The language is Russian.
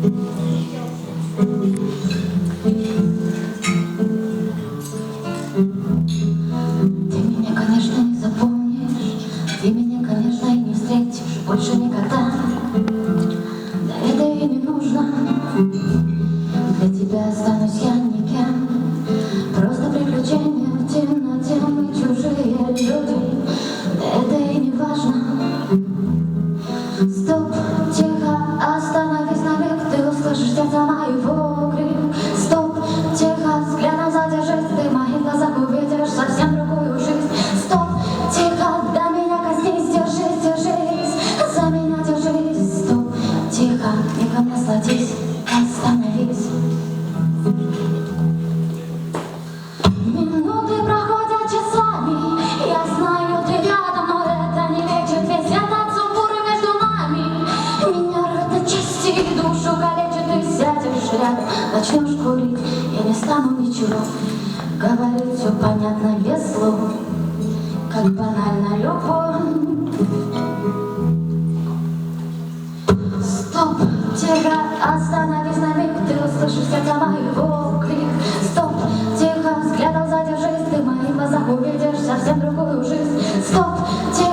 Ты меня, конечно, не запомнишь, ты меня, конечно, и не встретишь больше никогда. Да это и не нужно, для тебя останусь я никем. Просто приключения в темноте, мы чужие люди, да это и не важно. Стоп, тихо, остановись на миг, ты услышишь сердце моего крик. Стоп, тихо, взглядом задержись, ты в моих глазах увидишь совсем другую жизнь. Стоп, тихо, до меня коснись, держись, держись, за меня держись. Стоп, тихо, мигом насладись, остановись. Минуты проходят часами, я знаю, ты рядом, но это не лечит весь этот сумбур между нами. Меня рвет на части, душу калечит, ты сядешь рядом, начнешь курить, я не стану ничего говорить, все понятно без слов, как банально любовь. Стоп, тихо, остановись на миг, ты услышишь сердце моего крик. Стоп, тихо, взглядом задержись, ты в моих глазах увидишь совсем другую жизнь. Стоп, тихо.